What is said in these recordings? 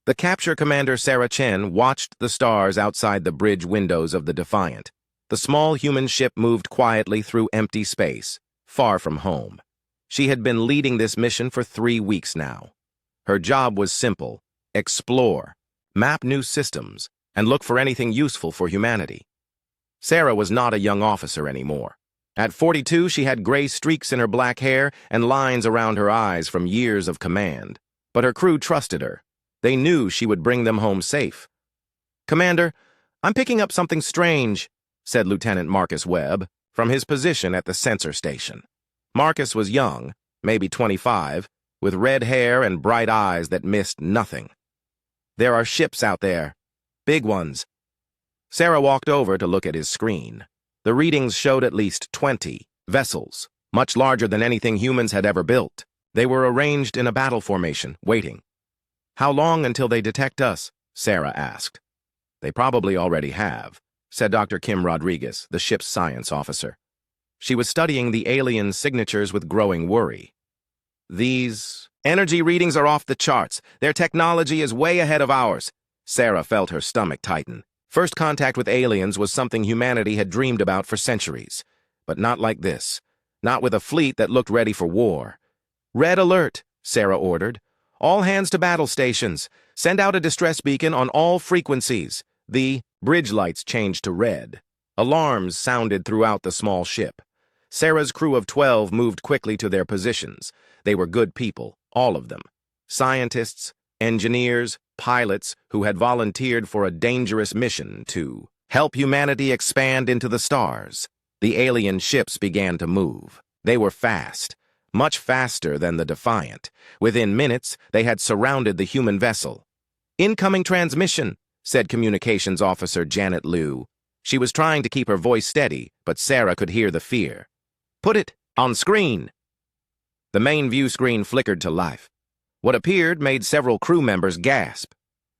The capture commander Sarah Chen watched the stars outside the bridge windows of the Defiant. The small human ship moved quietly through empty space, far from home. She had been leading this mission for 3 weeks now. Her job was simple: explore, map new systems, and look for anything useful for humanity. Sarah was not a young officer anymore. At 42, she had gray streaks in her black hair and lines around her eyes from years of command. But her crew trusted her. They knew she would bring them home safe. "Commander, I'm picking up something strange," said Lieutenant Marcus Webb from his position at the sensor station. Marcus was young, maybe 25, with red hair and bright eyes that missed nothing. "There are ships out there. Big ones." Sarah walked over to look at his screen. The readings showed at least 20 vessels, much larger than anything humans had ever built. They were arranged in a battle formation, waiting. "How long until they detect us?" Sarah asked. "They probably already have," said Dr. Kim Rodriguez, the ship's science officer. She was studying the alien signatures with growing worry. "These energy readings are off the charts. Their technology is way ahead of ours." Sarah felt her stomach tighten. First contact with aliens was something humanity had dreamed about for centuries. But not like this. Not with a fleet that looked ready for war. "Red alert," Sarah ordered. "All hands to battle stations. Send out a distress beacon on all frequencies." The bridge lights changed to red. Alarms sounded throughout the small ship. Sarah's crew of 12 moved quickly to their positions. They were good people, all of them. Scientists, engineers, pilots who had volunteered for a dangerous mission to help humanity expand into the stars. The alien ships began to move. They were fast, much faster than the Defiant. Within minutes, they had surrounded the human vessel. "Incoming transmission," said Communications Officer Janet Liu. She was trying to keep her voice steady, but Sarah could hear the fear. "Put it on screen." The main view screen flickered to life. What appeared made several crew members gasp.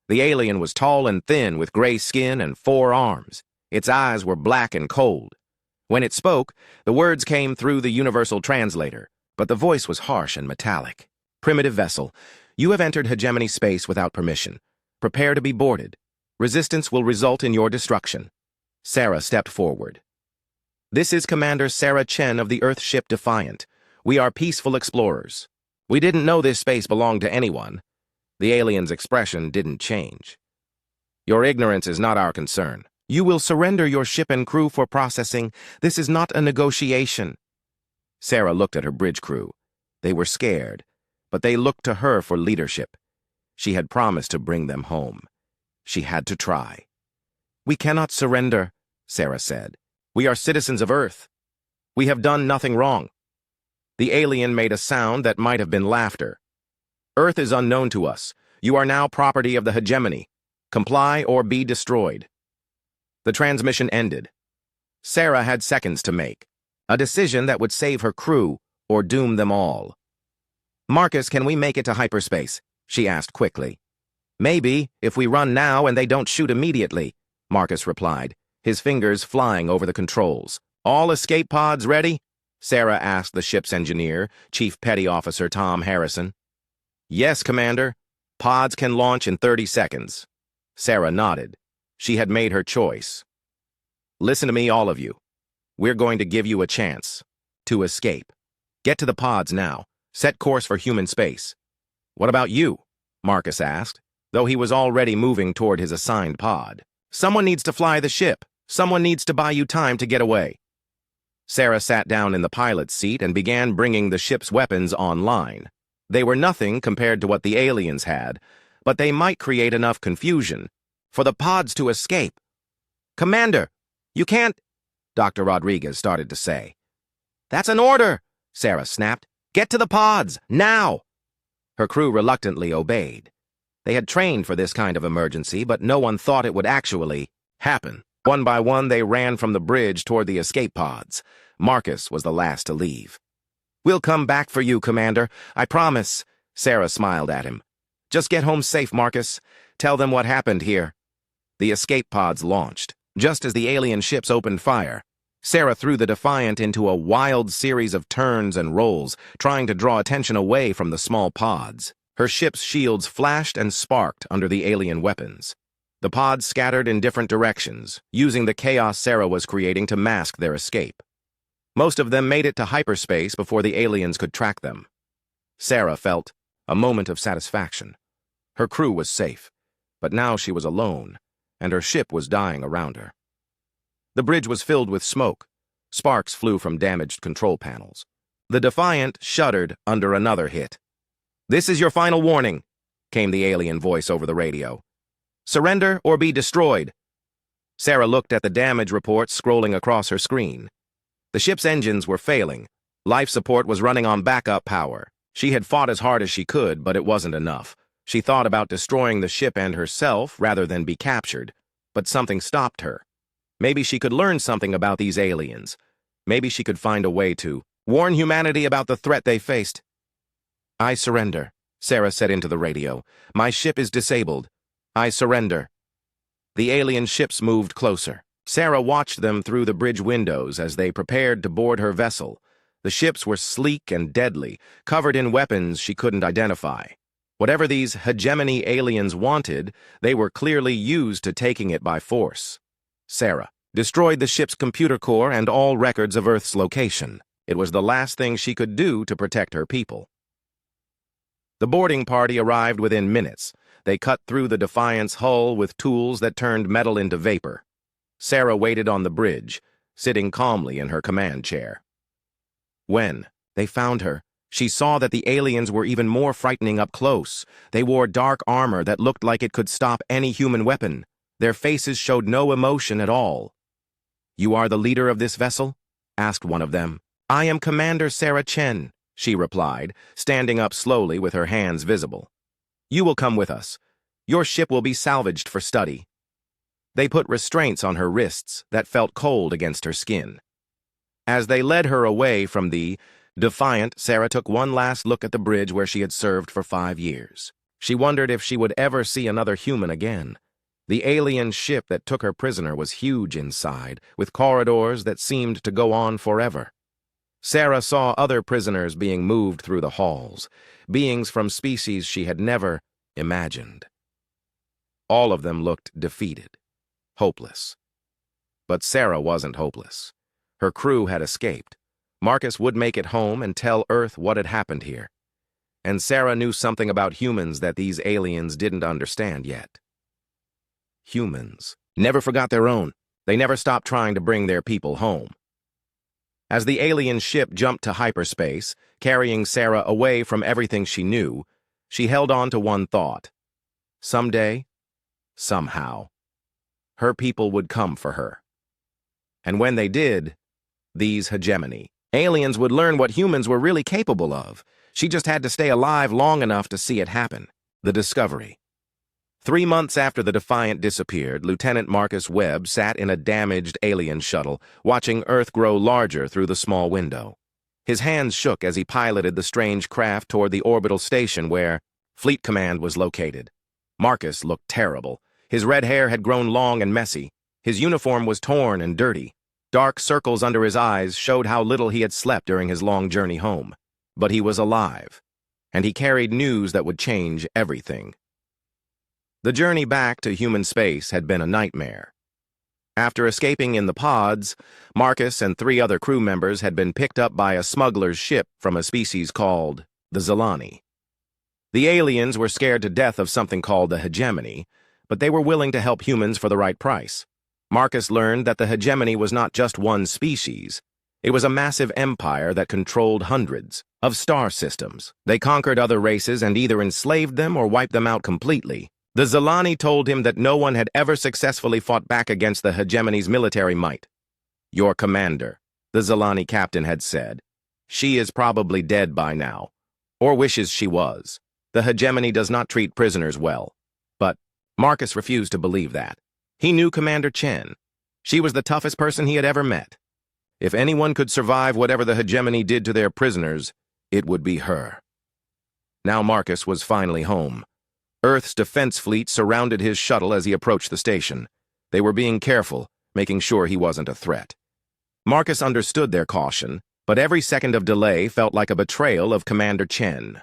The alien was tall and thin with gray skin and 4 arms. Its eyes were black and cold. When it spoke, the words came through the universal translator, but the voice was harsh and metallic. "Primitive vessel, you have entered hegemony space without permission. Prepare to be boarded. Resistance will result in your destruction." Sarah stepped forward. "This is Commander Sarah Chen of the Earth ship Defiant. We are peaceful explorers. We didn't know this space belonged to anyone." The alien's expression didn't change. "Your ignorance is not our concern. You will surrender your ship and crew for processing. This is not a negotiation." Sarah looked at her bridge crew. They were scared, but they looked to her for leadership. She had promised to bring them home. She had to try. "We cannot surrender," Sarah said. "We are citizens of Earth. We have done nothing wrong." The alien made a sound that might have been laughter. "Earth is unknown to us. You are now property of the hegemony. Comply or be destroyed." The transmission ended. Sarah had seconds to make. A decision that would save her crew or doom them all. "Marcus, can we make it to hyperspace?" she asked quickly. "Maybe, if we run now and they don't shoot immediately," Marcus replied, his fingers flying over the controls. "All escape pods ready?" Sarah asked the ship's engineer, Chief Petty Officer Tom Harrison. "Yes, Commander. Pods can launch in 30 seconds. Sarah nodded. She had made her choice. "Listen to me, all of you. We're going to give you a chance to escape. Get to the pods now. Set course for human space." "What about you?" Marcus asked, though he was already moving toward his assigned pod. "Someone needs to fly the ship. Someone needs to buy you time to get away." Sarah sat down in the pilot's seat and began bringing the ship's weapons online. They were nothing compared to what the aliens had, but they might create enough confusion for the pods to escape. "Commander, you can't," Dr. Rodriguez started to say. "That's an order," Sarah snapped. "Get to the pods, now!" Her crew reluctantly obeyed. They had trained for this kind of emergency, but no one thought it would actually happen. One by one, they ran from the bridge toward the escape pods. Marcus was the last to leave. "We'll come back for you, Commander. I promise." Sarah smiled at him. "Just get home safe, Marcus. Tell them what happened here." The escape pods launched. Just as the alien ships opened fire, Sarah threw the Defiant into a wild series of turns and rolls, trying to draw attention away from the small pods. Her ship's shields flashed and sparked under the alien weapons. The pods scattered in different directions, using the chaos Sarah was creating to mask their escape. Most of them made it to hyperspace before the aliens could track them. Sarah felt a moment of satisfaction. Her crew was safe, but now she was alone, and her ship was dying around her. The bridge was filled with smoke. Sparks flew from damaged control panels. The Defiant shuddered under another hit. "This is your final warning," came the alien voice over the radio. "Surrender or be destroyed." Sarah looked at the damage reports scrolling across her screen. The ship's engines were failing. Life support was running on backup power. She had fought as hard as she could, but it wasn't enough. She thought about destroying the ship and herself rather than be captured, but something stopped her. Maybe she could learn something about these aliens. Maybe she could find a way to warn humanity about the threat they faced. "I surrender," Sarah said into the radio. "My ship is disabled. I surrender." The alien ships moved closer. Sarah watched them through the bridge windows as they prepared to board her vessel. The ships were sleek and deadly, covered in weapons she couldn't identify. Whatever these hegemony aliens wanted, they were clearly used to taking it by force. Sarah destroyed the ship's computer core and all records of Earth's location. It was the last thing she could do to protect her people. The boarding party arrived within minutes. They cut through the Defiant's hull with tools that turned metal into vapor. Sarah waited on the bridge, sitting calmly in her command chair. When they found her, she saw that the aliens were even more frightening up close. They wore dark armor that looked like it could stop any human weapon. Their faces showed no emotion at all. "You are the leader of this vessel?" asked one of them. "I am Commander Sarah Chen," she replied, standing up slowly with her hands visible. "You will come with us. Your ship will be salvaged for study." They put restraints on her wrists that felt cold against her skin. As they led her away from the Defiant, Sarah took one last look at the bridge where she had served for 5 years. She wondered if she would ever see another human again. The alien ship that took her prisoner was huge inside, with corridors that seemed to go on forever. Sarah saw other prisoners being moved through the halls, beings from species she had never imagined. All of them looked defeated, hopeless. But Sarah wasn't hopeless. Her crew had escaped. Marcus would make it home and tell Earth what had happened here. And Sarah knew something about humans that these aliens didn't understand yet. Humans never forgot their own. They never stopped trying to bring their people home. As the alien ship jumped to hyperspace, carrying Sarah away from everything she knew, she held on to one thought. Someday, somehow, her people would come for her. And when they did, these hegemony aliens would learn what humans were really capable of. She just had to stay alive long enough to see it happen. The discovery. 3 months after the Defiant disappeared, Lieutenant Marcus Webb sat in a damaged alien shuttle, watching Earth grow larger through the small window. His hands shook as he piloted the strange craft toward the orbital station where Fleet Command was located. Marcus looked terrible. His red hair had grown long and messy. His uniform was torn and dirty. Dark circles under his eyes showed how little he had slept during his long journey home. But he was alive, and he carried news that would change everything. The journey back to human space had been a nightmare. After escaping in the pods, Marcus and 3 other crew members had been picked up by a smuggler's ship from a species called the Zilani. The aliens were scared to death of something called the hegemony, but they were willing to help humans for the right price. Marcus learned that the hegemony was not just one species. It was a massive empire that controlled hundreds of star systems. They conquered other races and either enslaved them or wiped them out completely. The Zilani told him that no one had ever successfully fought back against the hegemony's military might. "Your commander," the Zilani captain had said. "She is probably dead by now, or wishes she was. The hegemony does not treat prisoners well." But Marcus refused to believe that. He knew Commander Chen. She was the toughest person he had ever met. If anyone could survive whatever the hegemony did to their prisoners, it would be her. Now Marcus was finally home. Earth's defense fleet surrounded his shuttle as he approached the station. They were being careful, making sure he wasn't a threat. Marcus understood their caution, but every second of delay felt like a betrayal of Commander Chen.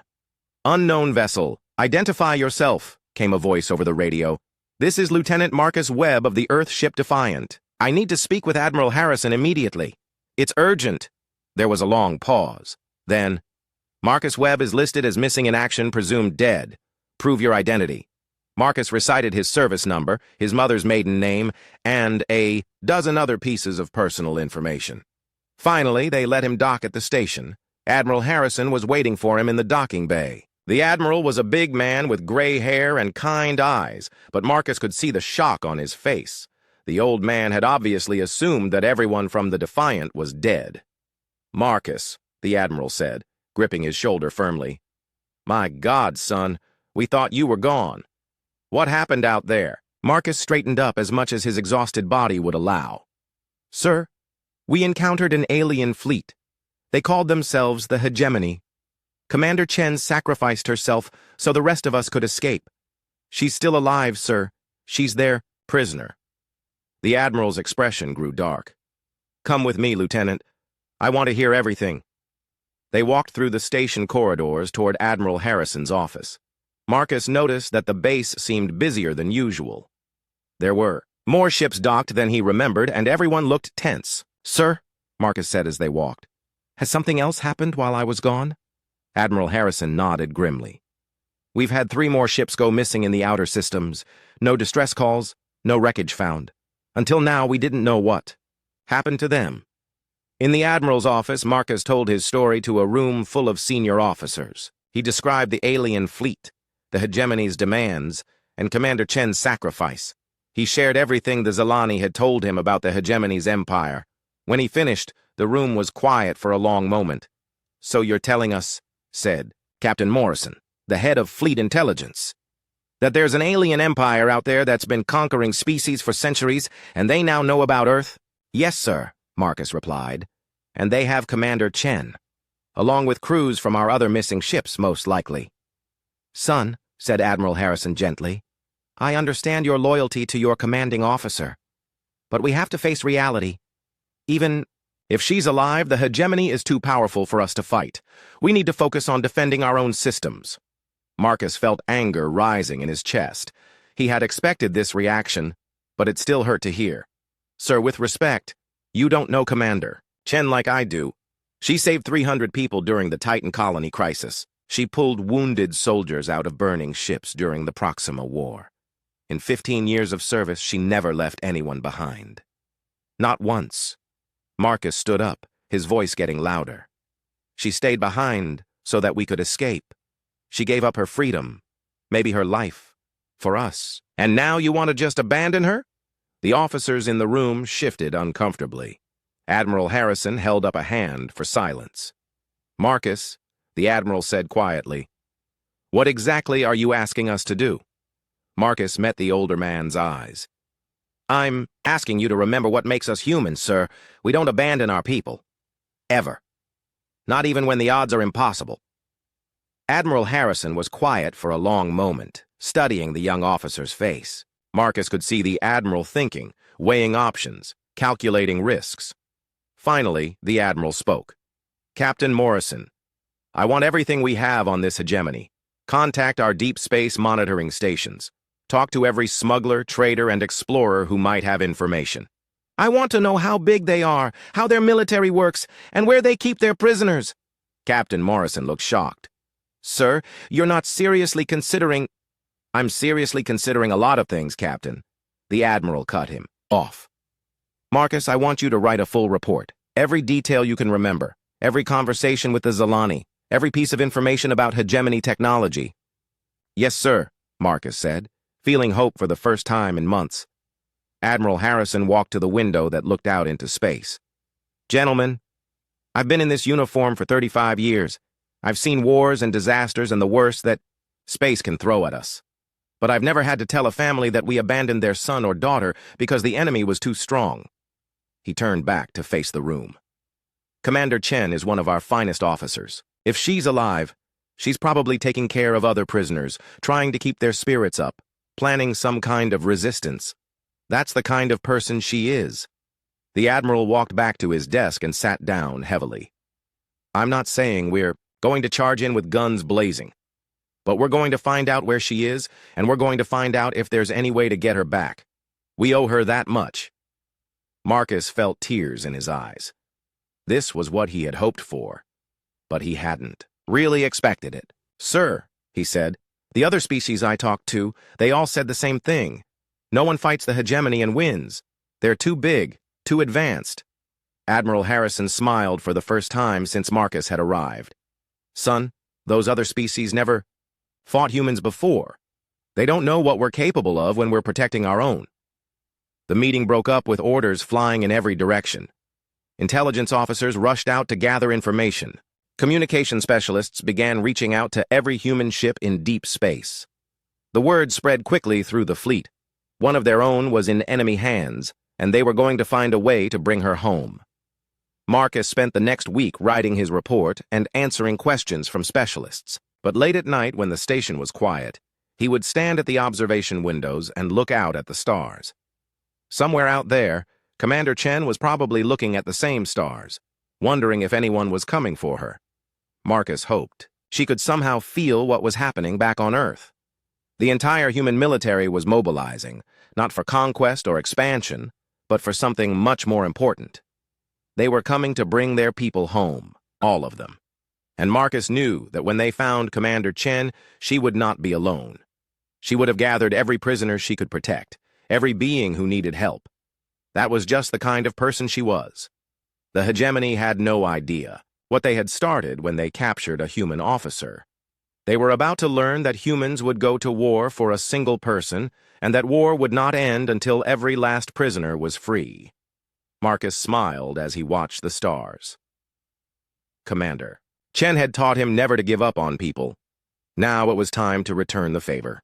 "Unknown vessel," "Identify yourself," came a voice over the radio. "This is Lieutenant Marcus Webb of the Earth ship Defiant. I need to speak with Admiral Harrison immediately. It's urgent." There was a long pause. Then, "Marcus Webb is listed as missing in action, presumed dead. Prove your identity." Marcus recited his service number, his mother's maiden name, and a dozen other pieces of personal information. Finally, they let him dock at the station. Admiral Harrison was waiting for him in the docking bay. The Admiral was a big man with gray hair and kind eyes, but Marcus could see the shock on his face. The old man had obviously assumed that everyone from the Defiant was dead. "Marcus," the Admiral said, gripping his shoulder firmly. "My God, son, we thought you were gone. What happened out there?" Marcus straightened up as much as his exhausted body would allow. "Sir, we encountered an alien fleet. They called themselves the Hegemony. Commander Chen sacrificed herself so the rest of us could escape. She's still alive, sir. She's their prisoner." The Admiral's expression grew dark. "Come with me, Lieutenant. I want to hear everything." They walked through the station corridors toward Admiral Harrison's office. Marcus noticed that the base seemed busier than usual. There were more ships docked than he remembered, and everyone looked tense. "Sir," Marcus said as they walked, "has something else happened while I was gone?" Admiral Harrison nodded grimly. "We've had 3 more ships go missing in the outer systems. No distress calls, no wreckage found. Until now, we didn't know what happened to them." In the Admiral's office, Marcus told his story to a room full of senior officers. He described the alien fleet, the Hegemony's demands, and Commander Chen's sacrifice. He shared everything the Zilani had told him about the Hegemony's empire. When he finished, the room was quiet for a long moment. "So you're telling us," said Captain Morrison, the head of Fleet Intelligence, "that there's an alien empire out there that's been conquering species for centuries, and they now know about Earth?" "Yes, sir," Marcus replied. "And they have Commander Chen, along with crews from our other missing ships, most likely." "Son," said Admiral Harrison gently, "I understand your loyalty to your commanding officer. But we have to face reality. Even if she's alive, the Hegemony is too powerful for us to fight. We need to focus on defending our own systems." Marcus felt anger rising in his chest. He had expected this reaction, but it still hurt to hear. "Sir, with respect, you don't know Commander Chen like I do. She saved 300 people during the Titan colony crisis. She pulled wounded soldiers out of burning ships during the Proxima War. In 15 years of service, she never left anyone behind. Not once." Marcus stood up, his voice getting louder. "She stayed behind so that we could escape. She gave up her freedom, maybe her life, for us. And now you want to just abandon her?" The officers in the room shifted uncomfortably. Admiral Harrison held up a hand for silence. "Marcus," the Admiral said quietly, "what exactly are you asking us to do?" Marcus met the older man's eyes. "I'm asking you to remember what makes us human, sir. We don't abandon our people. Ever. Not even when the odds are impossible." Admiral Harrison was quiet for a long moment, studying the young officer's face. Marcus could see the Admiral thinking, weighing options, calculating risks. Finally, the Admiral spoke. "Captain Morrison, I want everything we have on this Hegemony. Contact our deep space monitoring stations. Talk to every smuggler, trader, and explorer who might have information. I want to know how big they are, how their military works, and where they keep their prisoners." Captain Morrison looked shocked. "Sir, you're not seriously considering—" "I'm seriously considering a lot of things, Captain." The Admiral cut him off. "Marcus, I want you to write a full report. Every detail you can remember. Every conversation with the Zilani. Every piece of information about Hegemony technology." "Yes, sir," Marcus said, feeling hope for the first time in months. Admiral Harrison walked to the window that looked out into space. "Gentlemen, I've been in this uniform for 35 years. I've seen wars and disasters and the worst that space can throw at us. But I've never had to tell a family that we abandoned their son or daughter because the enemy was too strong." He turned back to face the room. "Commander Chen is one of our finest officers. If she's alive, she's probably taking care of other prisoners, trying to keep their spirits up, planning some kind of resistance. That's the kind of person she is." The Admiral walked back to his desk and sat down heavily. "I'm not saying we're going to charge in with guns blazing. But we're going to find out where she is, and we're going to find out if there's any way to get her back. We owe her that much." Marcus felt tears in his eyes. This was what he had hoped for, but he hadn't really expected it. "Sir," he said, "the other species I talked to, they all said the same thing. No one fights the hegemony and wins. They're too big, too advanced." Admiral Harrison smiled for the first time since Marcus had arrived. "Son, those other species never fought humans before. They don't know what we're capable of when we're protecting our own." The meeting broke up with orders flying in every direction. Intelligence officers rushed out to gather information. Communication specialists began reaching out to every human ship in deep space. The word spread quickly through the fleet. One of their own was in enemy hands, and they were going to find a way to bring her home. Marcus spent the next week writing his report and answering questions from specialists. But late at night, when the station was quiet, he would stand at the observation windows and look out at the stars. Somewhere out there, Commander Chen was probably looking at the same stars, wondering if anyone was coming for her. Marcus hoped she could somehow feel what was happening back on Earth. The entire human military was mobilizing, not for conquest or expansion, but for something much more important. They were coming to bring their people home, all of them. And Marcus knew that when they found Commander Chen, she would not be alone. She would have gathered every prisoner she could protect, every being who needed help. That was just the kind of person she was. The hegemony had no idea what they had started when they captured a human officer. They were about to learn that humans would go to war for a single person, and that war would not end until every last prisoner was free. Marcus smiled as he watched the stars. Commander Chen had taught him never to give up on people. Now it was time to return the favor.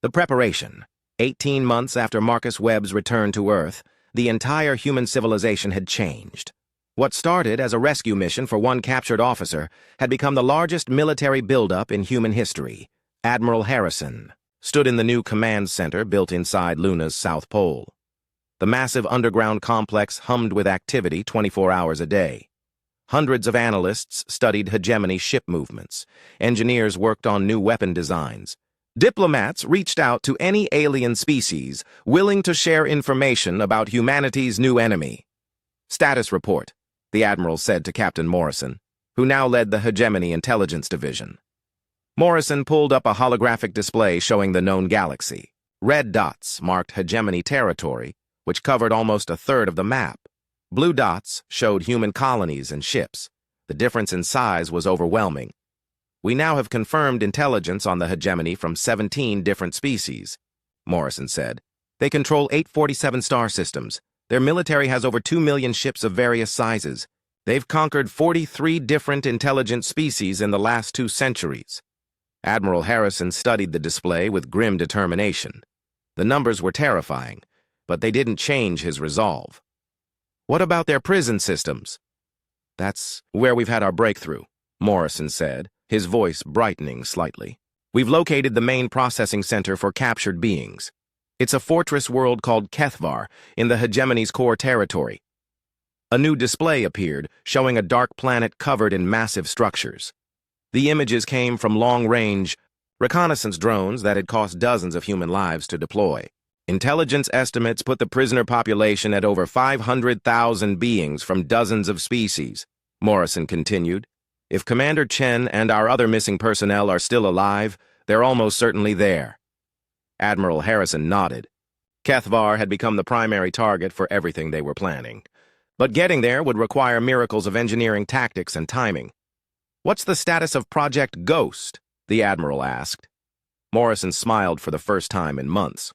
The preparation. 18 months after Marcus Webb's return to Earth, the entire human civilization had changed. What started as a rescue mission for one captured officer had become the largest military buildup in human history. Admiral Harrison stood in the new command center built inside Luna's South Pole. The massive underground complex hummed with activity 24 hours a day. Hundreds of analysts studied hegemony ship movements. Engineers worked on new weapon designs. Diplomats reached out to any alien species willing to share information about humanity's new enemy. "Status report," the Admiral said to Captain Morrison, who now led the Hegemony Intelligence Division. Morrison pulled up a holographic display showing the known galaxy. Red dots marked hegemony territory, which covered almost a third of the map. Blue dots showed human colonies and ships. The difference in size was overwhelming. "We now have confirmed intelligence on the hegemony from 17 different species," Morrison said. "They control 847 star systems. Their military has over 2 million ships of various sizes. They've conquered 43 different intelligent species in the last 2 centuries. Admiral Harrison studied the display with grim determination. The numbers were terrifying, but they didn't change his resolve. "What about their prison systems?" "That's where we've had our breakthrough," Morrison said, his voice brightening slightly. "We've located the main processing center for captured beings. It's a fortress world called Kethvar in the hegemony's core territory." A new display appeared, showing a dark planet covered in massive structures. The images came from long-range reconnaissance drones that had cost dozens of human lives to deploy. Intelligence estimates put the prisoner population at over 500,000 beings from dozens of species, Morrison continued. "If Commander Chen and our other missing personnel are still alive, they're almost certainly there." Admiral Harrison nodded. Kethvar had become the primary target for everything they were planning. But getting there would require miracles of engineering tactics and timing. "What's the status of Project Ghost?" the Admiral asked. Morrison smiled for the first time in months.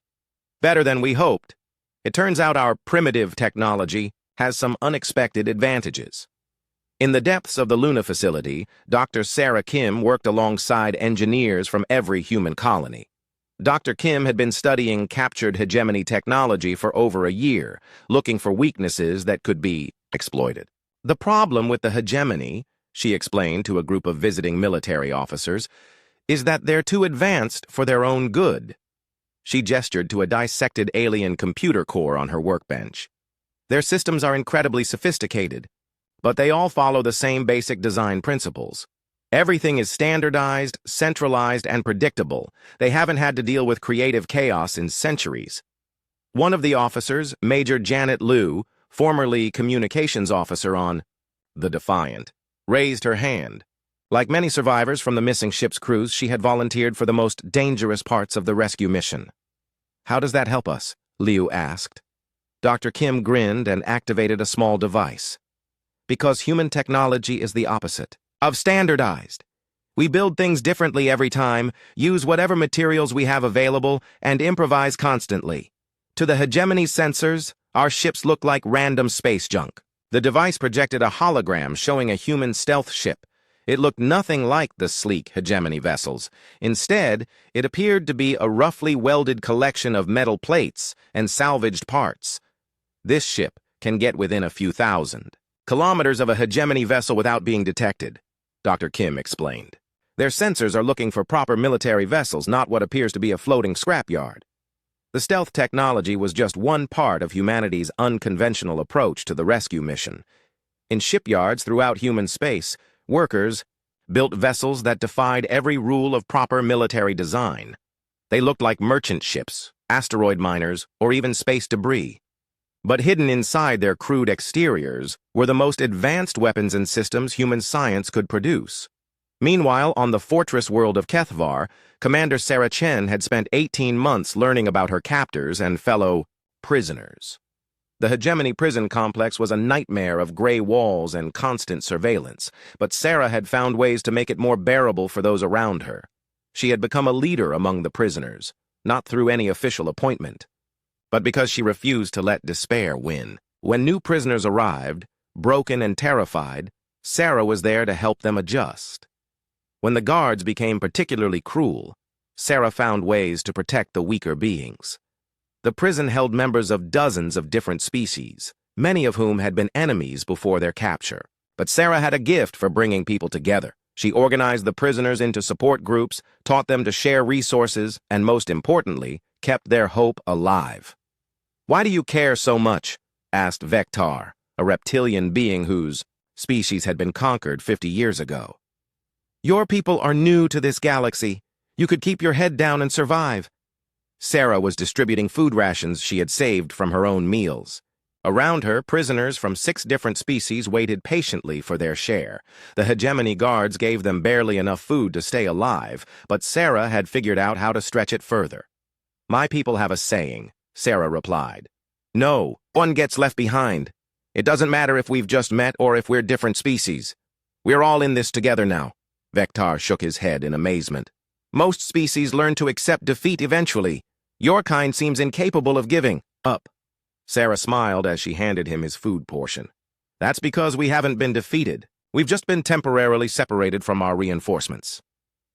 "Better than we hoped. It turns out our primitive technology has some unexpected advantages." In the depths of the Luna facility, Dr. Sarah Kim worked alongside engineers from every human colony. Dr. Kim had been studying captured hegemony technology for over a year, looking for weaknesses that could be exploited. "The problem with the hegemony," she explained to a group of visiting military officers, "is that they're too advanced for their own good." She gestured to a dissected alien computer core on her workbench. "Their systems are incredibly sophisticated, but they all follow the same basic design principles. Everything is standardized, centralized, and predictable. They haven't had to deal with creative chaos in centuries. One of the officers, Major Janet Liu, formerly communications officer on the Defiant, raised her hand. Like many survivors from the missing ship's crews, she had volunteered for the most dangerous parts of the rescue mission. "How does that help us?" Liu asked. Dr. Kim grinned and activated a small device. "Because human technology is the opposite of standardized. We build things differently every time, use whatever materials we have available, and improvise constantly. To the hegemony sensors, our ships look like random space junk." The device projected a hologram showing a human stealth ship. It looked nothing like the sleek hegemony vessels. Instead, it appeared to be a roughly welded collection of metal plates and salvaged parts. "This ship can get within a few thousand kilometers of a hegemony vessel without being detected," Dr. Kim explained. "Their sensors are looking for proper military vessels, not what appears to be a floating scrapyard." The stealth technology was just one part of humanity's unconventional approach to the rescue mission. In shipyards throughout human space, workers built vessels that defied every rule of proper military design. They looked like merchant ships, asteroid miners, or even space debris. But hidden inside their crude exteriors were the most advanced weapons and systems human science could produce. Meanwhile, on the fortress world of Kethvar, Commander Sarah Chen had spent 18 months learning about her captors and fellow prisoners. The hegemony prison complex was a nightmare of gray walls and constant surveillance, but Sarah had found ways to make it more bearable for those around her. She had become a leader among the prisoners, not through any official appointment, but because she refused to let despair win. When new prisoners arrived, broken and terrified, Sarah was there to help them adjust. When the guards became particularly cruel, Sarah found ways to protect the weaker beings. The prison held members of dozens of different species, many of whom had been enemies before their capture. But Sarah had a gift for bringing people together. She organized the prisoners into support groups, taught them to share resources, and most importantly, kept their hope alive. "Why do you care so much?" asked Vectar, a reptilian being whose species had been conquered 50 years ago. "Your people are new to this galaxy. You could keep your head down and survive." Sarah was distributing food rations she had saved from her own meals. Around her, prisoners from 6 different species waited patiently for their share. The hegemony guards gave them barely enough food to stay alive, but Sarah had figured out how to stretch it further. "My people have a saying," Sarah replied. "No one gets left behind. It doesn't matter if we've just met or if we're different species. We're all in this together now." Vectar shook his head in amazement. "Most species learn to accept defeat eventually. Your kind seems incapable of giving up." Sarah smiled as she handed him his food portion. "That's because we haven't been defeated. We've just been temporarily separated from our reinforcements."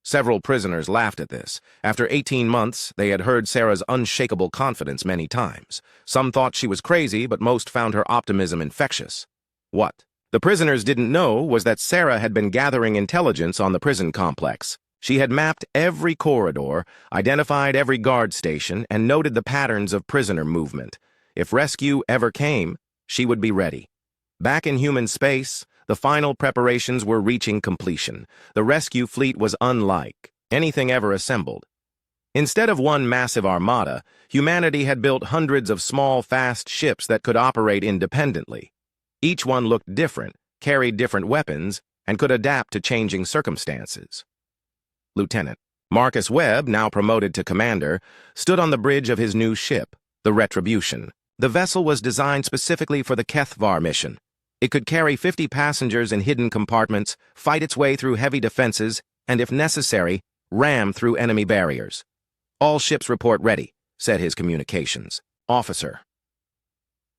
Several prisoners laughed at this. After 18 months, they had heard Sarah's unshakable confidence many times. Some thought she was crazy, but most found her optimism infectious. What the prisoners didn't know was that Sarah had been gathering intelligence on the prison complex. She had mapped every corridor, identified every guard station, and noted the patterns of prisoner movement. If rescue ever came, she would be ready. Back in human space, the final preparations were reaching completion. The rescue fleet was unlike anything ever assembled. Instead of one massive armada, humanity had built hundreds of small, fast ships that could operate independently. Each one looked different, carried different weapons, and could adapt to changing circumstances. Lieutenant Marcus Webb, now promoted to commander, stood on the bridge of his new ship, the Retribution. The vessel was designed specifically for the Kethvar mission. It could carry 50 passengers in hidden compartments, fight its way through heavy defenses, and if necessary, ram through enemy barriers. "All ships report ready," said his communications officer.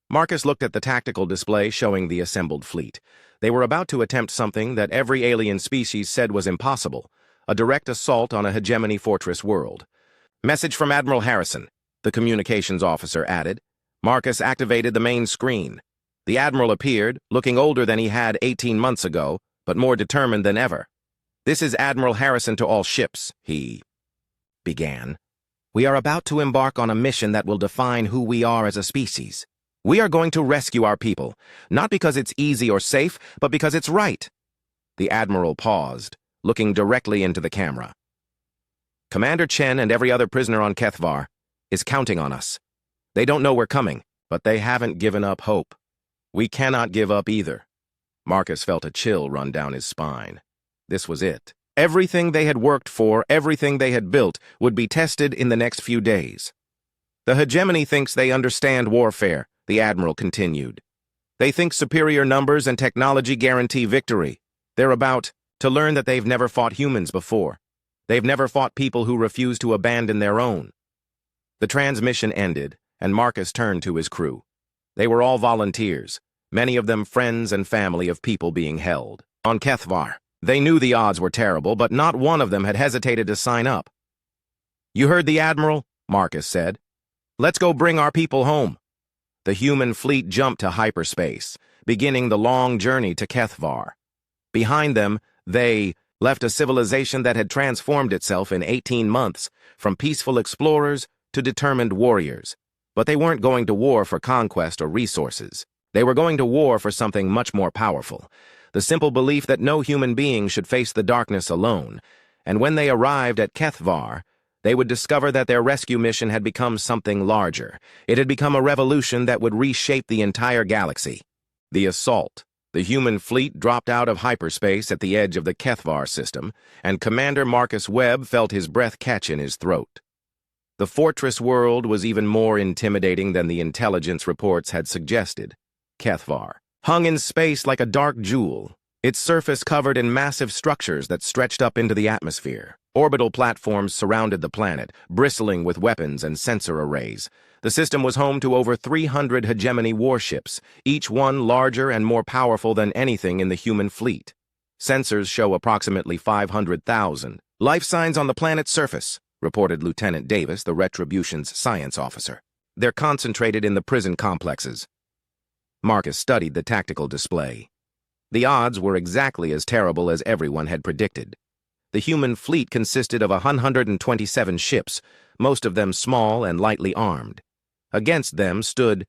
Marcus looked at the tactical display showing the assembled fleet. They were about to attempt something that every alien species said was impossible, a direct assault on a hegemony fortress world. "Message from Admiral Harrison," the communications officer added. Marcus activated the main screen. The Admiral appeared, looking older than he had 18 months ago, but more determined than ever. "This is Admiral Harrison to all ships," he began. "We are about to embark on a mission that will define who we are as a species. We are going to rescue our people, not because it's easy or safe, but because it's right." The Admiral paused, looking directly into the camera. "Commander Chen and every other prisoner on Kethvar is counting on us. They don't know we're coming, but they haven't given up hope. We cannot give up either." Marcus felt a chill run down his spine. This was it. Everything they had worked for, everything they had built, would be tested in the next few days. "The hegemony thinks they understand warfare," the Admiral continued. "They think superior numbers and technology guarantee victory. They're about to learn that they've never fought humans before. They've never fought people who refuse to abandon their own." The transmission ended, and Marcus turned to his crew. They were all volunteers, many of them friends and family of people being held on Kethvar. They knew the odds were terrible, but not one of them had hesitated to sign up. "You heard the Admiral?" Marcus said. "Let's go bring our people home." The human fleet jumped to hyperspace, beginning the long journey to Kethvar. Behind them, they left a civilization that had transformed itself in 18 months, from peaceful explorers to determined warriors. But they weren't going to war for conquest or resources. They were going to war for something much more powerful, the simple belief that no human being should face the darkness alone. And when they arrived at Kethvar, they would discover that their rescue mission had become something larger. It had become a revolution that would reshape the entire galaxy. The assault. The human fleet dropped out of hyperspace at the edge of the Kethvar system, and Commander Marcus Webb felt his breath catch in his throat. The fortress world was even more intimidating than the intelligence reports had suggested. Kethvar hung in space like a dark jewel, its surface covered in massive structures that stretched up into the atmosphere. Orbital platforms surrounded the planet, bristling with weapons and sensor arrays. The system was home to over 300 hegemony warships, each one larger and more powerful than anything in the human fleet. Sensors show approximately 500,000 life signs on the planet's surface, reported Lieutenant Davis, the Retribution's science officer. They're concentrated in the prison complexes. Marcus studied the tactical display. The odds were exactly as terrible as everyone had predicted. The human fleet consisted of 127 ships, most of them small and lightly armed. Against them stood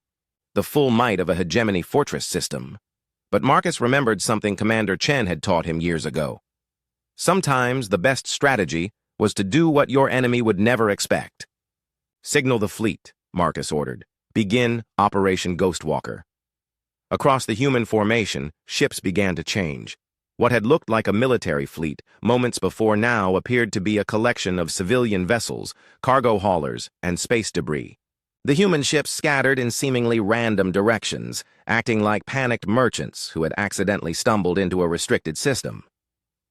the full might of a hegemony fortress system. But Marcus remembered something Commander Chen had taught him years ago. Sometimes the best strategy was to do what your enemy would never expect. "Signal the fleet," Marcus ordered. "Begin Operation Ghostwalker." Across the human formation, ships began to change. What had looked like a military fleet moments before now appeared to be a collection of civilian vessels, cargo haulers, and space debris. The human ships scattered in seemingly random directions, acting like panicked merchants who had accidentally stumbled into a restricted system.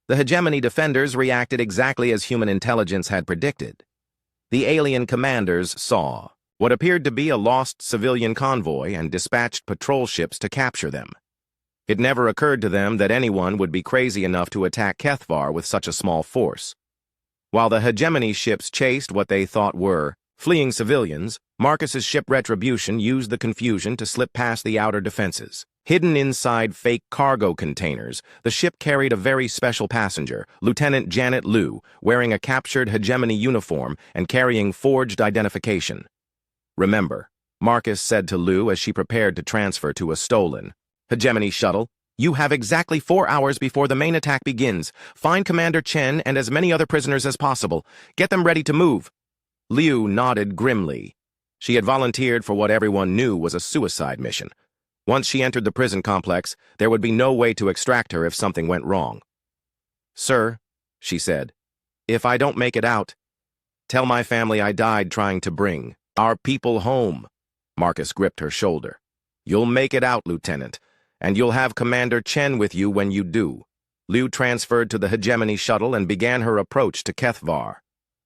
The hegemony defenders reacted exactly as human intelligence had predicted. The alien commanders saw what appeared to be a lost civilian convoy and dispatched patrol ships to capture them. It never occurred to them that anyone would be crazy enough to attack Kethvar with such a small force. While the hegemony ships chased what they thought were fleeing civilians, Marcus's ship Retribution used the confusion to slip past the outer defenses. Hidden inside fake cargo containers, the ship carried a very special passenger, Lieutenant Janet Liu, wearing a captured hegemony uniform and carrying forged identification. "Remember," Marcus said to Liu as she prepared to transfer to a stolen hegemony shuttle, "you have exactly 4 hours before the main attack begins. Find Commander Chen and as many other prisoners as possible. Get them ready to move." Liu nodded grimly. She had volunteered for what everyone knew was a suicide mission. Once she entered the prison complex, there would be no way to extract her if something went wrong. "Sir," she said, "if I don't make it out, tell my family I died trying to bring our people home." Marcus gripped her shoulder. "You'll make it out, Lieutenant, and you'll have Commander Chen with you when you do." Liu transferred to the hegemony shuttle and began her approach to Kethvar.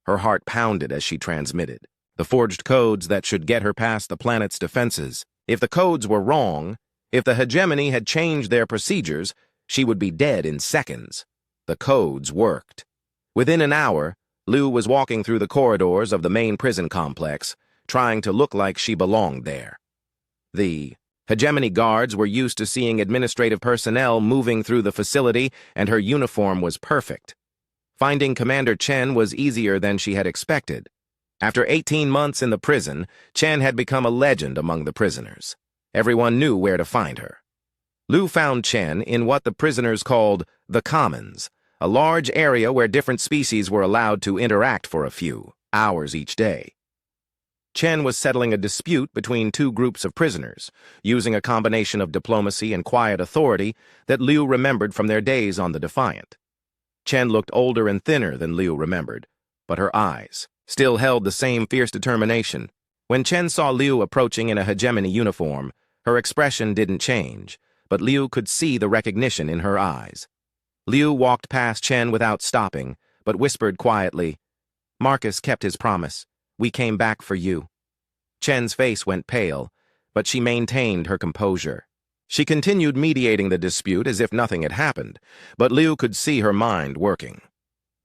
Her heart pounded as she transmitted the forged codes that should get her past the planet's defenses. If the codes were wrong, if the hegemony had changed their procedures, she would be dead in seconds. The codes worked. Within an hour, Liu was walking through the corridors of the main prison complex, trying to look like she belonged there. The hegemony guards were used to seeing administrative personnel moving through the facility, and her uniform was perfect. Finding Commander Chen was easier than she had expected. After 18 months in the prison, Chen had become a legend among the prisoners. Everyone knew where to find her. Liu found Chen in what the prisoners called the Commons, a large area where different species were allowed to interact for a few hours each day. Chen was settling a dispute between two groups of prisoners, using a combination of diplomacy and quiet authority that Liu remembered from their days on the Defiant. Chen looked older and thinner than Liu remembered, but her eyes still held the same fierce determination. When Chen saw Liu approaching in a hegemony uniform, her expression didn't change, but Liu could see the recognition in her eyes. Liu walked past Chen without stopping, but whispered quietly, "Marcus kept his promise. We came back for you." Chen's face went pale, but she maintained her composure. She continued mediating the dispute as if nothing had happened, but Liu could see her mind working.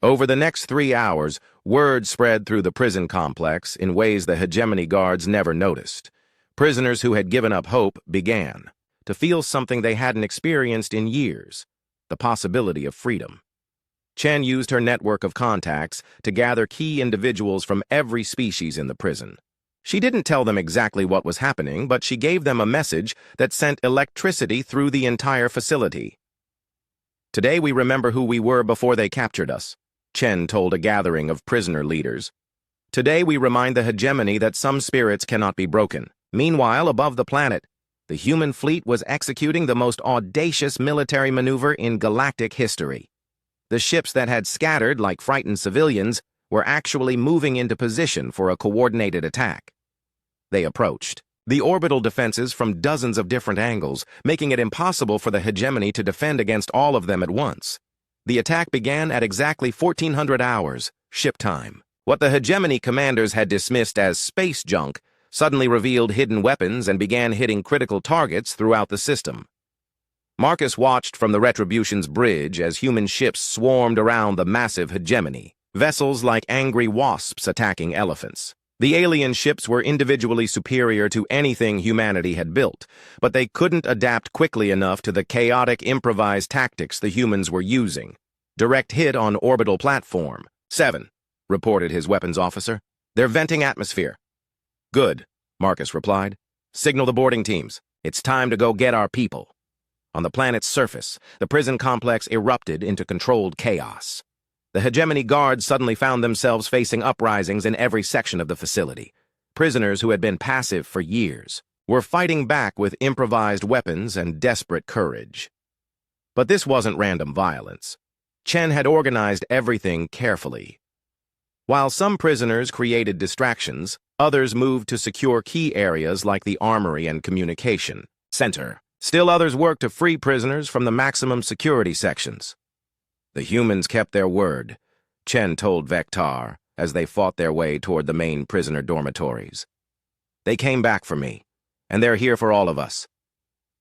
Over the next 3 hours, word spread through the prison complex in ways the hegemony guards never noticed. Prisoners who had given up hope began to feel something they hadn't experienced in years, the possibility of freedom. Chen used her network of contacts to gather key individuals from every species in the prison. She didn't tell them exactly what was happening, but she gave them a message that sent electricity through the entire facility. "Today we remember who we were before they captured us," Chen told a gathering of prisoner leaders. "Today we remind the hegemony that some spirits cannot be broken." Meanwhile, above the planet, the human fleet was executing the most audacious military maneuver in galactic history. The ships that had scattered like frightened civilians were actually moving into position for a coordinated attack. They approached the orbital defenses from dozens of different angles, making it impossible for the hegemony to defend against all of them at once. The attack began at exactly 1400 hours, ship time. What the hegemony commanders had dismissed as space junk suddenly revealed hidden weapons and began hitting critical targets throughout the system. Marcus watched from the Retribution's bridge as human ships swarmed around the massive hegemony, vessels like angry wasps attacking elephants. The alien ships were individually superior to anything humanity had built, but they couldn't adapt quickly enough to the chaotic, improvised tactics the humans were using. "Direct hit on orbital platform. 7, reported his weapons officer. "They're venting atmosphere." "Good," Marcus replied. "Signal the boarding teams. It's time to go get our people." On the planet's surface, the prison complex erupted into controlled chaos. The hegemony guards suddenly found themselves facing uprisings in every section of the facility. Prisoners who had been passive for years were fighting back with improvised weapons and desperate courage. But this wasn't random violence. Chen had organized everything carefully. While some prisoners created distractions, others moved to secure key areas like the armory and communication center. Still others worked to free prisoners from the maximum security sections. "The humans kept their word," Chen told Vector as they fought their way toward the main prisoner dormitories. "They came back for me, and they're here for all of us."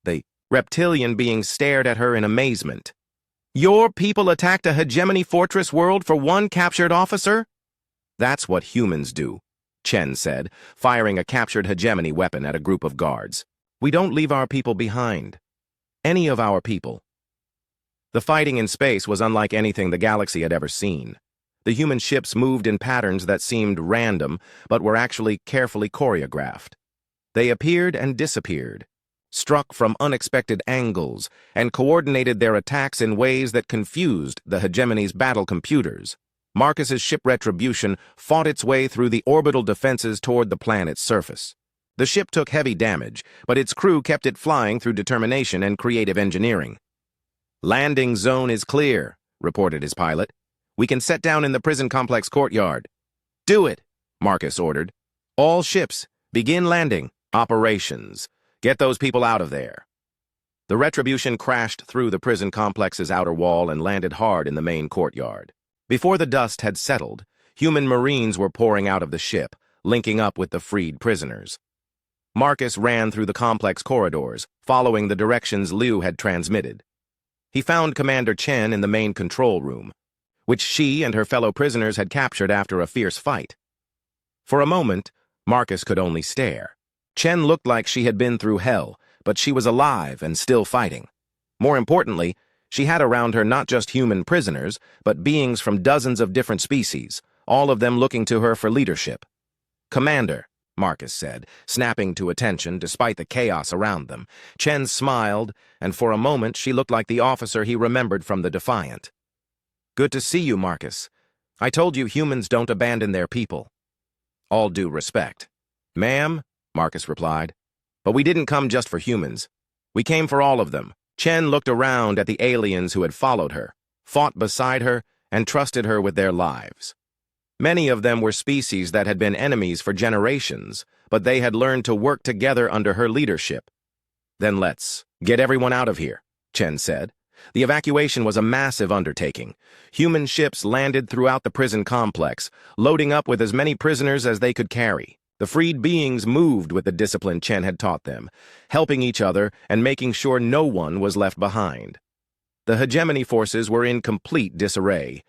The reptilian being stared at her in amazement. "Your people attacked a hegemony fortress world for one captured officer?" "That's what humans do," Chen said, firing a captured hegemony weapon at a group of guards. "We don't leave our people behind. Any of our people." The fighting in space was unlike anything the galaxy had ever seen. The human ships moved in patterns that seemed random, but were actually carefully choreographed. They appeared and disappeared, struck from unexpected angles, and coordinated their attacks in ways that confused the hegemony's battle computers. Marcus's ship Retribution fought its way through the orbital defenses toward the planet's surface. The ship took heavy damage, but its crew kept it flying through determination and creative engineering. "Landing zone is clear," reported his pilot. "We can set down in the prison complex courtyard." "Do it," Marcus ordered. "All ships, begin landing. Operations. Get those people out of there." The Retribution crashed through the prison complex's outer wall and landed hard in the main courtyard. Before the dust had settled, human Marines were pouring out of the ship, linking up with the freed prisoners. Marcus ran through the complex corridors, following the directions Liu had transmitted. He found Commander Chen in the main control room, which she and her fellow prisoners had captured after a fierce fight. For a moment, Marcus could only stare. Chen looked like she had been through hell, but she was alive and still fighting. More importantly, she had around her not just human prisoners, but beings from dozens of different species, all of them looking to her for leadership. "Commander," Marcus said, snapping to attention despite the chaos around them. Chen smiled, and for a moment she looked like the officer he remembered from the Defiant. Good to see you, Marcus. I told you humans don't abandon their people. All due respect. Ma'am, Marcus replied. But we didn't come just for humans. We came for all of them. Chen looked around at the aliens who had followed her, fought beside her, and trusted her with their lives. Many of them were species that had been enemies for generations, but they had learned to work together under her leadership. Then let's get everyone out of here, Chen said. The evacuation was a massive undertaking. Human ships landed throughout the prison complex, loading up with as many prisoners as they could carry. The freed beings moved with the discipline Chen had taught them, helping each other and making sure no one was left behind. The hegemony forces were in complete disarray.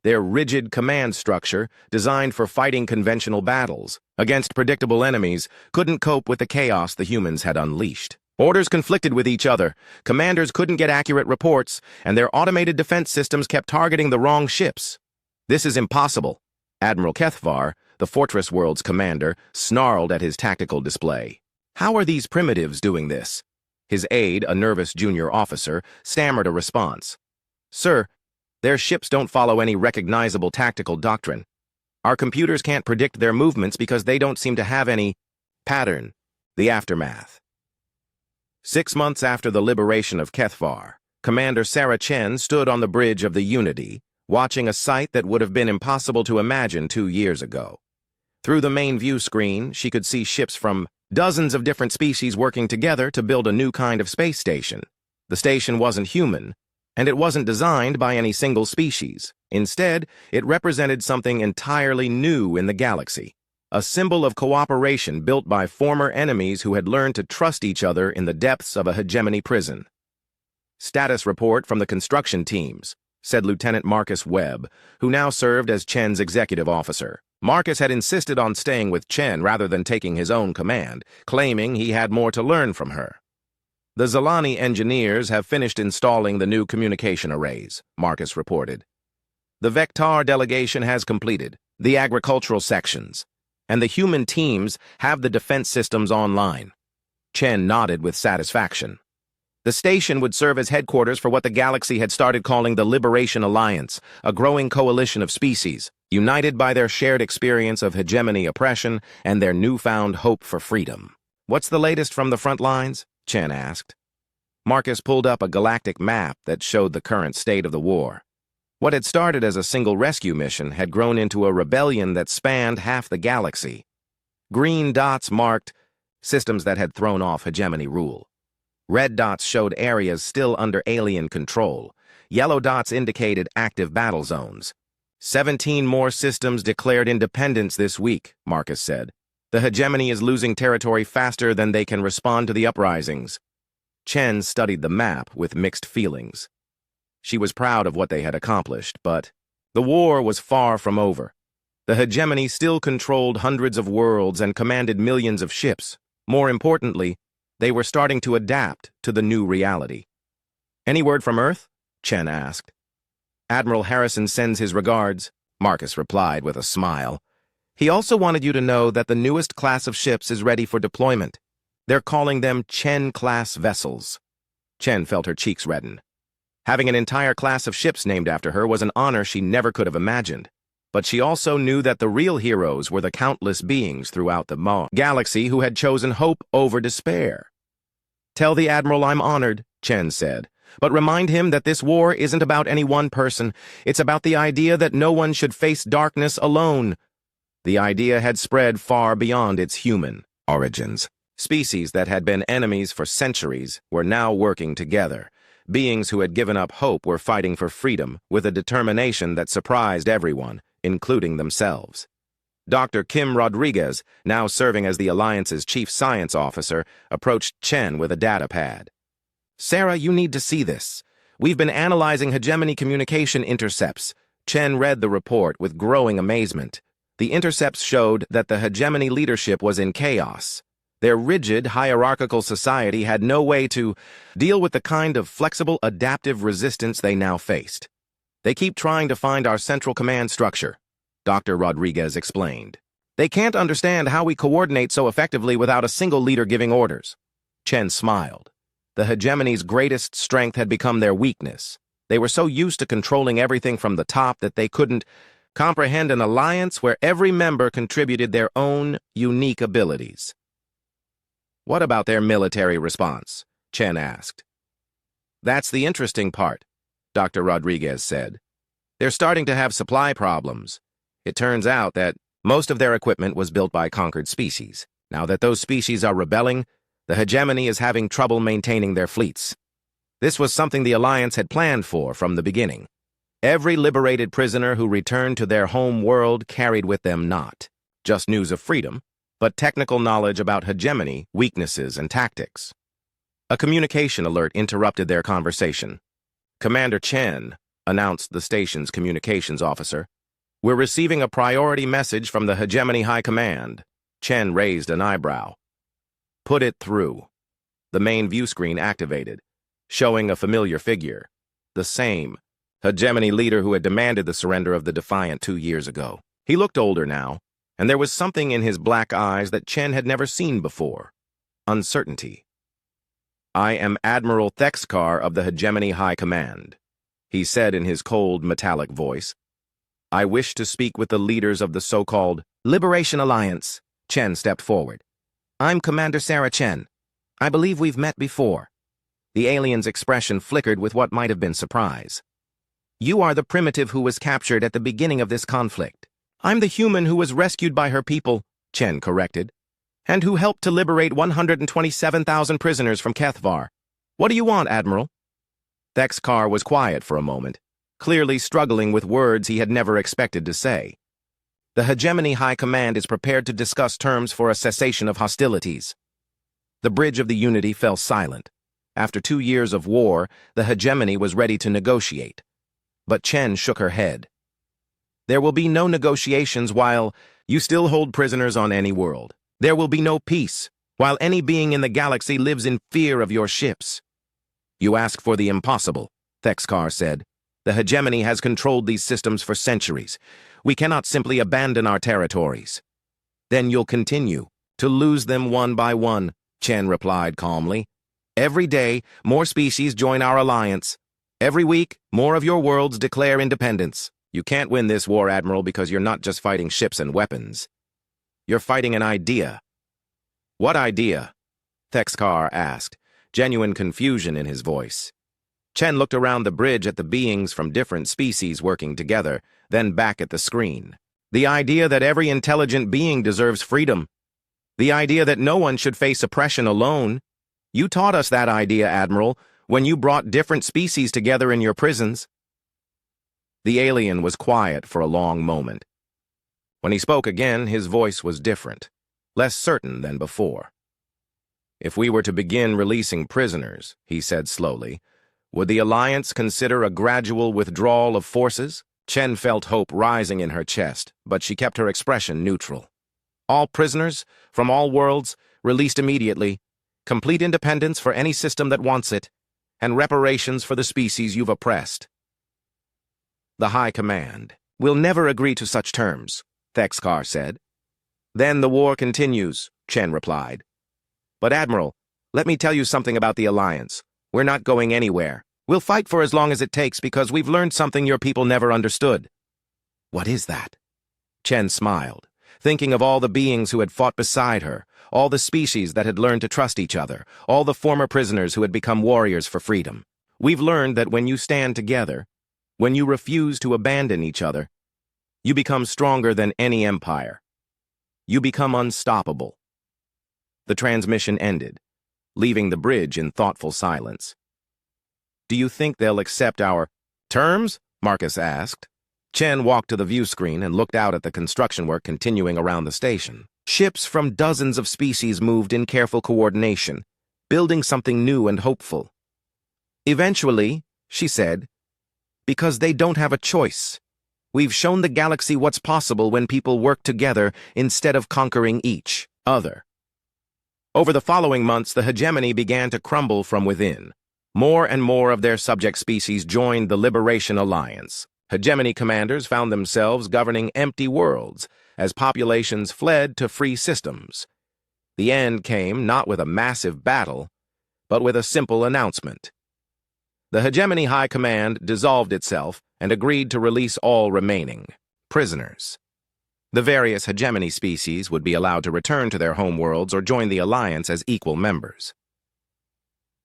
Their rigid command structure, designed for fighting conventional battles against predictable enemies, couldn't cope with the chaos the humans had unleashed. Orders conflicted with each other, commanders couldn't get accurate reports, and their automated defense systems kept targeting the wrong ships. This is impossible. Admiral Kethvar, the Fortress World's commander, snarled at his tactical display. How are these primitives doing this? His aide, a nervous junior officer, stammered a response. Sir, their ships don't follow any recognizable tactical doctrine. Our computers can't predict their movements because they don't seem to have any pattern. The aftermath. 6 months after the liberation of Kethvar, Commander Sarah Chen stood on the bridge of the Unity, watching a sight that would have been impossible to imagine 2 years ago. Through the main view screen, she could see ships from dozens of different species working together to build a new kind of space station. The station wasn't human, and it wasn't designed by any single species. Instead, it represented something entirely new in the galaxy. A symbol of cooperation built by former enemies who had learned to trust each other in the depths of a hegemony prison. Status report from the construction teams, said Lieutenant Marcus Webb, who now served as Chen's executive officer. Marcus had insisted on staying with Chen rather than taking his own command, claiming he had more to learn from her. The Zalani engineers have finished installing the new communication arrays, Marcus reported. The Vectar delegation has completed the agricultural sections, and the human teams have the defense systems online. Chen nodded with satisfaction. The station would serve as headquarters for what the galaxy had started calling the Liberation Alliance, a growing coalition of species, united by their shared experience of hegemony oppression and their newfound hope for freedom. What's the latest from the front lines? Chen asked. Marcus pulled up a galactic map that showed the current state of the war. What had started as a single rescue mission had grown into a rebellion that spanned half the galaxy. Green dots marked systems that had thrown off hegemony rule. Red dots showed areas still under alien control. Yellow dots indicated active battle zones. 17 more systems declared independence this week, Marcus said. The hegemony is losing territory faster than they can respond to the uprisings. Chen studied the map with mixed feelings. She was proud of what they had accomplished, but the war was far from over. The hegemony still controlled hundreds of worlds and commanded millions of ships. More importantly, they were starting to adapt to the new reality. Any word from Earth? Chen asked. Admiral Harrison sends his regards, Marcus replied with a smile. He also wanted you to know that the newest class of ships is ready for deployment. They're calling them Chen-class vessels. Chen felt her cheeks redden. Having an entire class of ships named after her was an honor she never could have imagined. But she also knew that the real heroes were the countless beings throughout the galaxy who had chosen hope over despair. Tell the Admiral I'm honored, Chen said, but remind him that this war isn't about any one person. It's about the idea that no one should face darkness alone. The idea had spread far beyond its human origins. Species that had been enemies for centuries were now working together. Beings who had given up hope were fighting for freedom with a determination that surprised everyone, including themselves. Dr. Kim Rodriguez, now serving as the Alliance's chief science officer, approached Chen with a data pad. Sarah, you need to see this. We've been analyzing hegemony communication intercepts. Chen read the report with growing amazement. The intercepts showed that the hegemony leadership was in chaos. Their rigid, hierarchical society had no way to deal with the kind of flexible, adaptive resistance they now faced. They keep trying to find our central command structure, Dr. Rodriguez explained. They can't understand how we coordinate so effectively without a single leader giving orders. Chen smiled. The hegemony's greatest strength had become their weakness. They were so used to controlling everything from the top that they couldn't comprehend an alliance where every member contributed their own unique abilities. "What about their military response?" Chen asked. "That's the interesting part," Dr. Rodriguez said. "They're starting to have supply problems. It turns out that most of their equipment was built by conquered species. Now that those species are rebelling, the hegemony is having trouble maintaining their fleets. This was something the Alliance had planned for from the beginning. Every liberated prisoner who returned to their home world carried with them not just news of freedom, but technical knowledge about hegemony, weaknesses, and tactics." A communication alert interrupted their conversation. "Commander Chen," announced the station's communications officer, "we're receiving a priority message from the Hegemony High Command." Chen raised an eyebrow. "Put it through." The main view screen activated, showing a familiar figure, the same hegemony leader who had demanded the surrender of the Defiant 2 years ago. He looked older now, and there was something in his black eyes that Chen had never seen before: uncertainty. "I am Admiral Thexkar of the Hegemony High Command," he said in his cold, metallic voice. "I wish to speak with the leaders of the so-called Liberation Alliance." Chen stepped forward. "I'm Commander Sarah Chen. I believe we've met before." The alien's expression flickered with what might have been surprise. "You are the primitive who was captured at the beginning of this conflict." "I'm the human who was rescued by her people," Chen corrected, "and who helped to liberate 127,000 prisoners from Kethvar. What do you want, Admiral?" Thexkar was quiet for a moment, clearly struggling with words he had never expected to say. "The Hegemony High Command is prepared to discuss terms for a cessation of hostilities." The Bridge of the Unity fell silent. After 2 years of war, the Hegemony was ready to negotiate. But Chen shook her head. "There will be no negotiations while you still hold prisoners on any world. There will be no peace while any being in the galaxy lives in fear of your ships." "You ask for the impossible," Thexkar said. "The Hegemony has controlled these systems for centuries. We cannot simply abandon our territories." "Then you'll continue to lose them one by one," Chen replied calmly. "Every day, more species join our alliance. Every week, more of your worlds declare independence. You can't win this war, Admiral, because you're not just fighting ships and weapons. You're fighting an idea." "What idea?" Thexkar asked, genuine confusion in his voice. Chen looked around the bridge at the beings from different species working together, then back at the screen. "The idea that every intelligent being deserves freedom. The idea that no one should face oppression alone. You taught us that idea, Admiral, when you brought different species together in your prisons." The alien was quiet for a long moment. When he spoke again, his voice was different, less certain than before. "If we were to begin releasing prisoners," he said slowly, "would the Alliance consider a gradual withdrawal of forces?" Chen felt hope rising in her chest, but she kept her expression neutral. "All prisoners, from all worlds, released immediately. Complete independence for any system that wants it, and reparations for the species you've oppressed." "The High Command will never agree to such terms," Thexkar said. "Then the war continues," Chen replied. "But Admiral, let me tell you something about the Alliance. We're not going anywhere. We'll fight for as long as it takes because we've learned something your people never understood." "What is that?" Chen smiled, thinking of all the beings who had fought beside her, all the species that had learned to trust each other, all the former prisoners who had become warriors for freedom. "We've learned that when you stand together, when you refuse to abandon each other, you become stronger than any empire. You become unstoppable." The transmission ended, leaving the bridge in thoughtful silence. "Do you think they'll accept our terms?" Marcus asked. Chen walked to the view screen and looked out at the construction work continuing around the station. Ships from dozens of species moved in careful coordination, building something new and hopeful. "Eventually," she said, "because they don't have a choice. We've shown the galaxy what's possible when people work together instead of conquering each other." Over the following months, the hegemony began to crumble from within. More and more of their subject species joined the Liberation Alliance. Hegemony commanders found themselves governing empty worlds as populations fled to free systems. The end came not with a massive battle, but with a simple announcement. The Hegemony High Command dissolved itself and agreed to release all remaining prisoners. The various hegemony species would be allowed to return to their homeworlds or join the Alliance as equal members.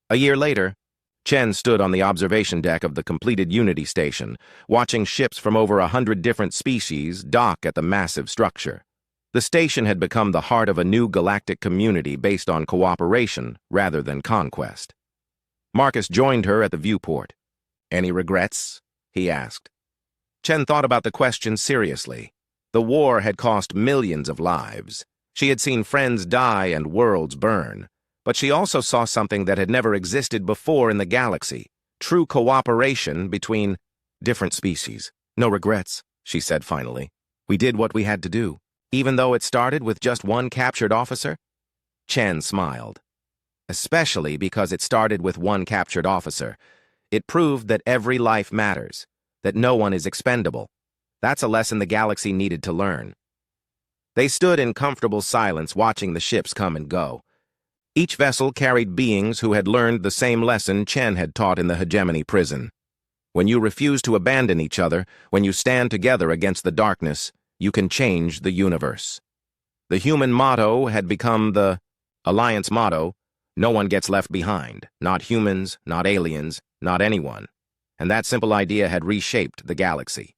A year later, Chen stood on the observation deck of the completed Unity station, watching ships from over 100 different species dock at the massive structure. The station had become the heart of a new galactic community based on cooperation rather than conquest. Marcus joined her at the viewport. "Any regrets?" he asked. Chen thought about the question seriously. The war had cost millions of lives. She had seen friends die and worlds burn. But she also saw something that had never existed before in the galaxy: true cooperation between different species. "No regrets," she said finally. "We did what we had to do, even though it started with just one captured officer." Chen smiled. "Especially because it started with one captured officer. It proved that every life matters, that no one is expendable. That's a lesson the galaxy needed to learn." They stood in comfortable silence watching the ships come and go. Each vessel carried beings who had learned the same lesson Chen had taught in the hegemony prison. When you refuse to abandon each other, when you stand together against the darkness, you can change the universe. The human motto had become the Alliance motto: no one gets left behind, not humans, not aliens, not anyone. And that simple idea had reshaped the galaxy.